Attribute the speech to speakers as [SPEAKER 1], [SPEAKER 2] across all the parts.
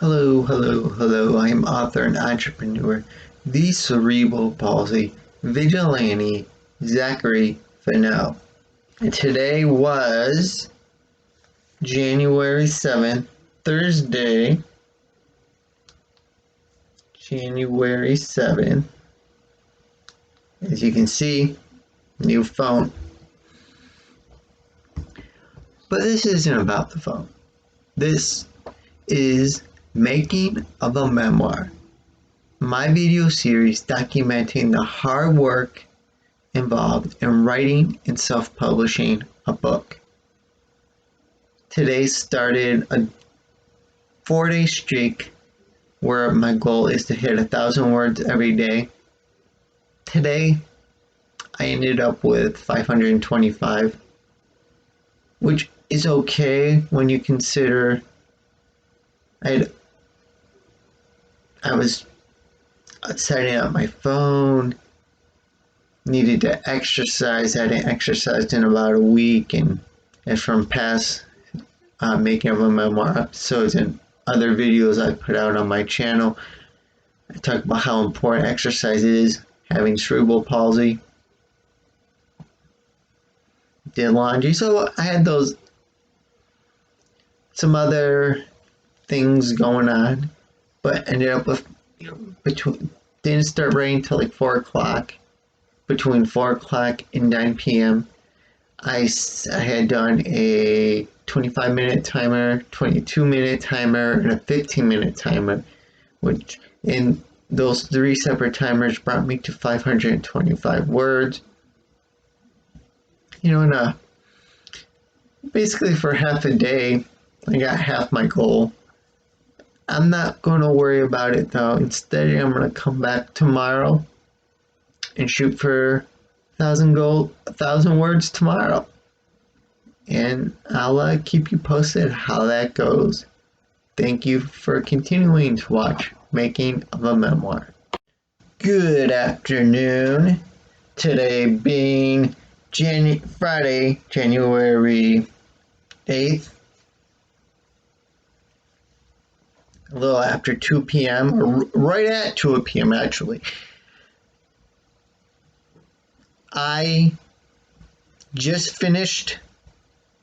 [SPEAKER 1] Hello, hello, hello. I am author and entrepreneur, the cerebral palsy vigilante, Zachary Fennell. And today was January 7th, Thursday, January 7th. As you can see, new phone. But this isn't about the phone. This is Making of a Memoir, my video series documenting the hard work involved in writing and self-publishing a book. Today started a 4-day streak where my goal is to hit 1,000 words every day. Today, I ended up with 525, which is okay when you consider I was setting up my phone, needed to exercise. I hadn't exercised in about a week, and from past making of a memoir episodes and other videos I put out on my channel, I talk about how important exercise is, having cerebral palsy. Did laundry, so I had some other things going on, but ended up with didn't start writing till like 4 o'clock. Between 4 o'clock and 9 p.m. I had done a 25-minute timer, 22-minute timer, and a 15-minute timer, which in those 3 separate timers brought me to 525 words. And basically for half a day, I got half my goal. I'm not going to worry about it though. Instead, I'm going to come back tomorrow and shoot for 1,000 words tomorrow. And I'll keep you posted how that goes. Thank you for continuing to watch Making of a Memoir. Good afternoon. Today being Friday, January 8th. A little after 2 p.m. or right at 2 p.m. actually. I just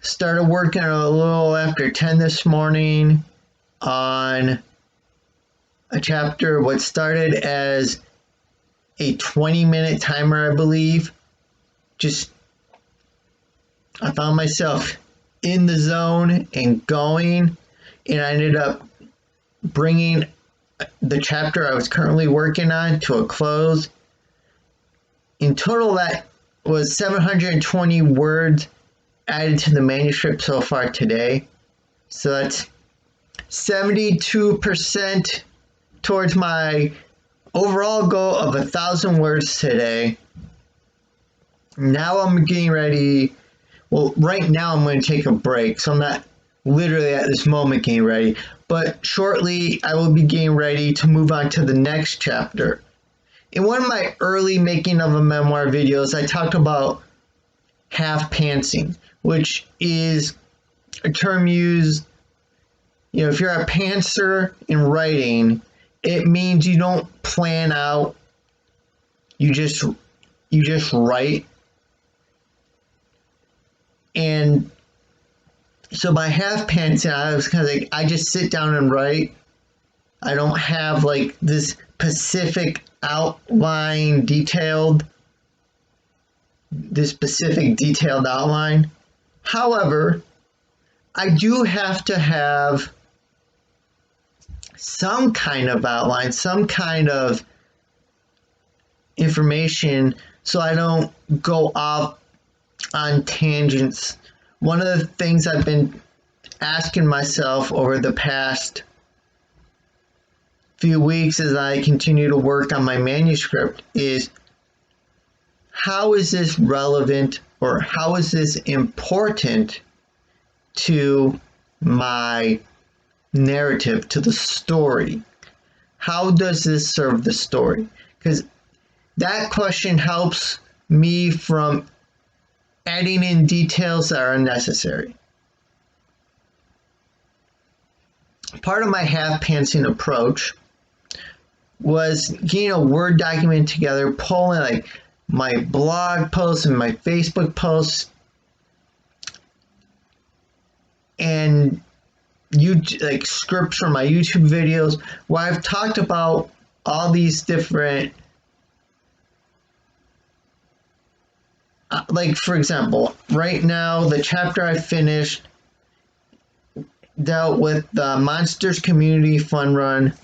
[SPEAKER 1] started working a little after 10 this morning on a chapter, what started as a 20-minute timer, I believe. I found myself in the zone and going, and I ended up bringing the chapter I was currently working on to a close. In total, that was 720 words added to the manuscript so far today. So that's 72% towards my overall goal of 1,000 words today. Now I'm getting ready. Well, right now I'm going to take a break, so I'm not literally at this moment getting ready. But shortly, I will be getting ready to move on to the next chapter. In one of my early Making of a Memoir videos, I talked about half pantsing, which is a term used, if you're a pantser in writing, it means you don't plan out, you just write. And so by half pantsing, I was kind of like, I just sit down and write. I don't have like this specific outline detailed outline. However, I do have to have some kind of outline, some kind of information so I don't go off on tangents. One of the things I've been asking myself over the past few weeks as I continue to work on my manuscript is, how is this relevant, or how is this important to my narrative, to the story? How does this serve the story? Because that question helps me from adding in details that are unnecessary. part of my half pantsing approach was getting a Word document together, pulling like my blog posts and my Facebook posts and like scripts from my YouTube videos where I've talked about all these different like for example, right now the chapter I finished dealt with the Monsters Community Fun Run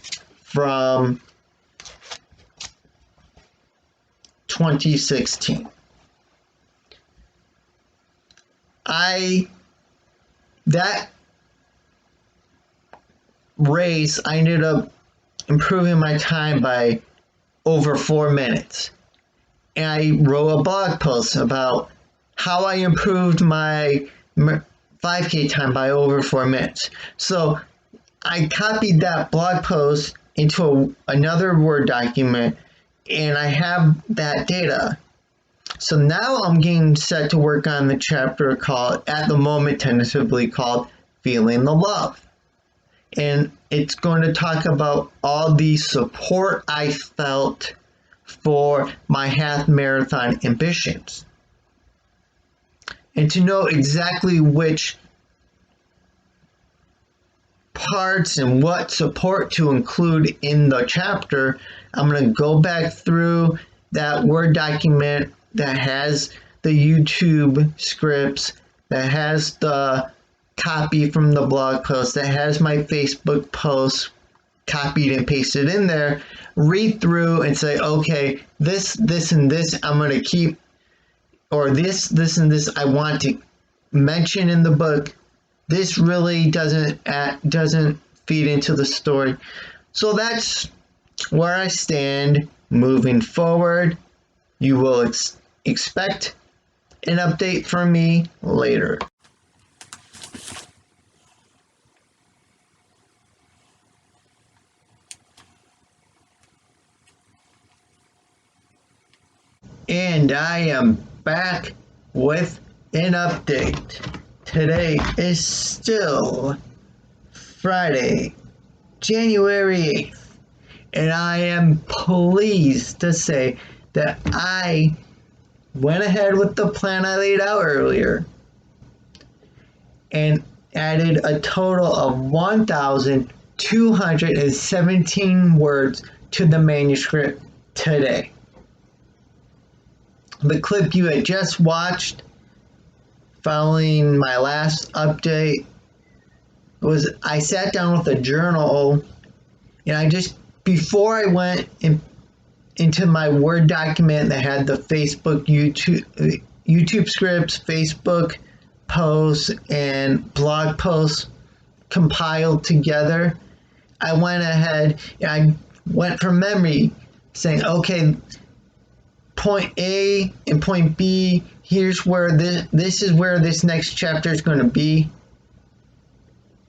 [SPEAKER 1] from 2016. That race, I ended up improving my time by over 4 minutes. And I wrote a blog post about how I improved my 5K time by over 4 minutes. So I copied that blog post into another Word document and I have that data. So now I'm getting set to work on the chapter called, at the moment tentatively called, Feeling the Love. And it's going to talk about all the support I felt for my half marathon ambitions. And to know exactly which parts and what support to include in the chapter, I'm going to go back through that Word document that has the YouTube scripts, that has the copy from the blog post, that has my Facebook post copied and pasted in there, read through and say, okay, this, and this I'm going to keep, or this, and this I want to mention in the book. This really doesn't feed into the story. So that's where I stand moving forward. You will expect an update from me later. And I am back with an update. Today is still Friday, January 8th, and I am pleased to say that I went ahead with the plan I laid out earlier and added a total of 1,217 words to the manuscript today. The clip you had just watched following my last update was I sat down with a journal and I just, before I went into my Word document that had the Facebook, YouTube scripts, Facebook posts, and blog posts compiled together, I went ahead and I went from memory saying, okay, point A and point B, here's where this is where this next chapter is going to be.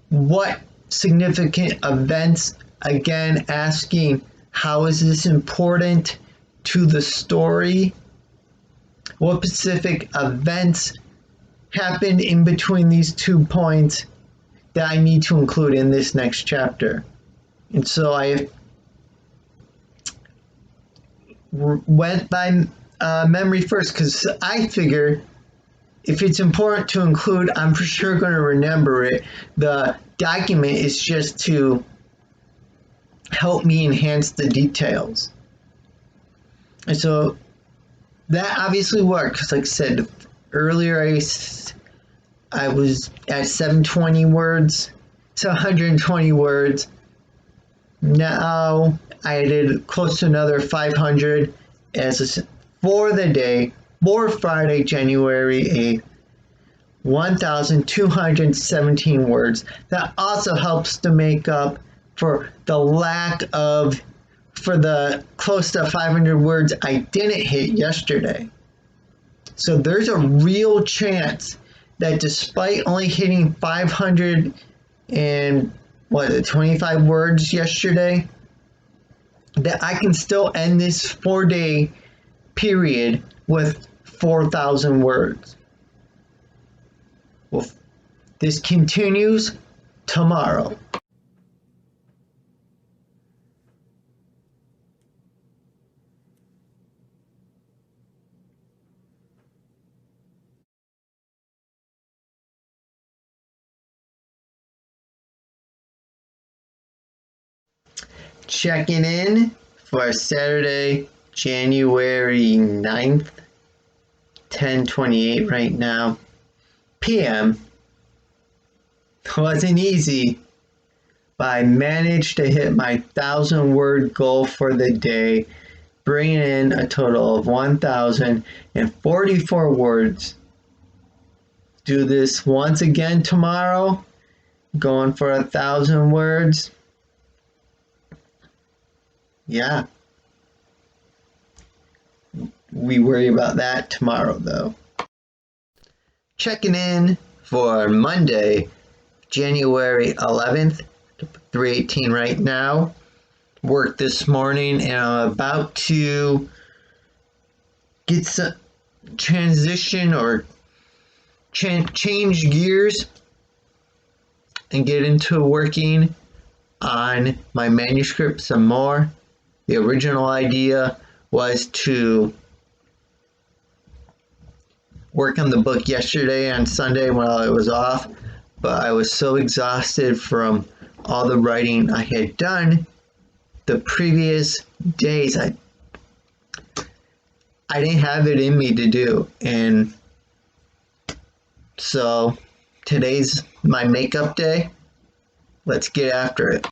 [SPEAKER 1] What significant events, again, asking how is this important to the story? What specific events happened in between these 2 points that I need to include in this next chapter? And so I went by memory first because I figure if it's important to include, I'm for sure going to remember it. The document is just to help me enhance the details. And so that obviously worked because, like I said earlier, I was at 720 words, so 120 words. Now I did close to another 500 for the day, for Friday, January 8th, 1,217 words. That also helps to make up for the close to 500 words I didn't hit yesterday. So there's a real chance that despite only hitting 525 words yesterday, that I can still end this 4-day period with 4,000 words. Well, this continues tomorrow. Checking in for Saturday, January 9th, 10:28 right now, p.m. Wasn't easy, but I managed to hit my 1,000-word goal for the day, bringing in a total of 1,044 words. Do this once again tomorrow, going for 1,000 words. Yeah, we worry about that tomorrow though. Checking in for Monday, January 11th, 3:18 right now. Work this morning and I'm about to get some transition or change gears and get into working on my manuscript some more. The original idea was to work on the book yesterday on Sunday while I was off, but I was so exhausted from all the writing I had done the previous days. I didn't have it in me to do, and so today's my makeup day. Let's get after it.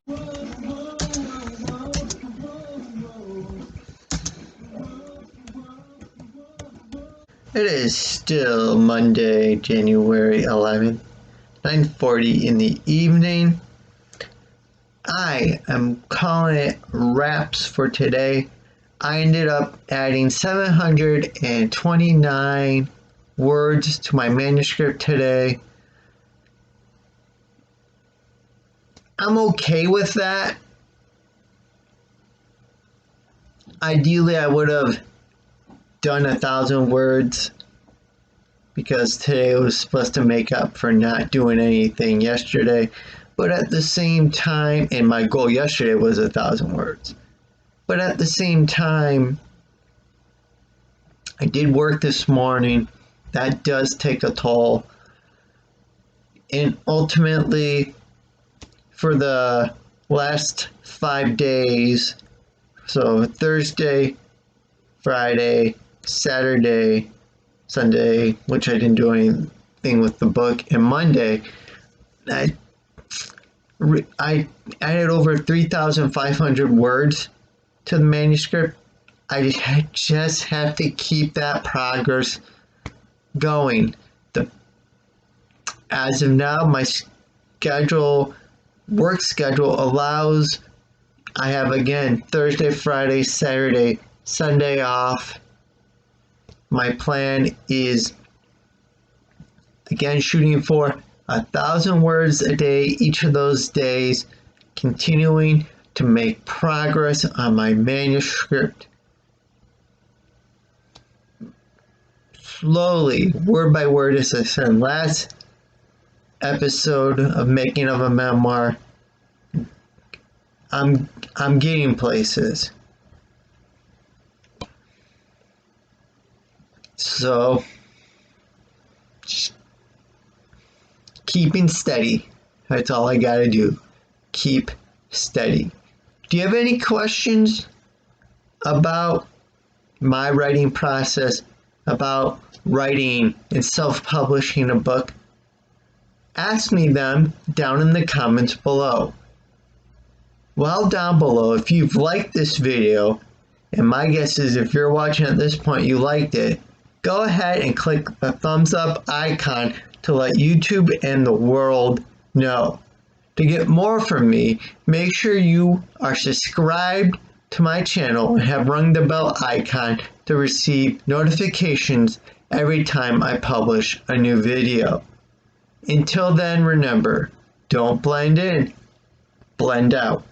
[SPEAKER 1] It is still Monday, January 11th, 9:40 in the evening. I am calling it wraps for today. I ended up adding 729 words to my manuscript today. I'm okay with that. Ideally, I would have done 1,000 words because today was supposed to make up for not doing anything yesterday. But at the same time, and my goal yesterday was 1,000 words. But at the same time, I did work this morning. That does take a toll. And ultimately, for the last 5 days, so Thursday, Friday, Saturday, Sunday, which I didn't do anything with the book, and Monday, I added over 3,500 words to the manuscript. I just have to keep that progress going. As of now, my work schedule allows, I have again Thursday, Friday, Saturday, Sunday off. My plan is again shooting for 1,000 words a day each of those days, continuing to make progress on my manuscript. Slowly, word by word, as I said in last episode of Making of a Memoir, I'm getting places. So, keeping steady. That's all I gotta do. Keep steady. Do you have any questions about my writing process, about writing and self-publishing a book? Ask me them down in the comments below. Well, down below, if you've liked this video, and my guess is if you're watching at this point you liked it, go ahead and click the thumbs up icon to let YouTube and the world know. To get more from me, make sure you are subscribed to my channel and have rung the bell icon to receive notifications every time I publish a new video. Until then, remember, don't blend in, blend out.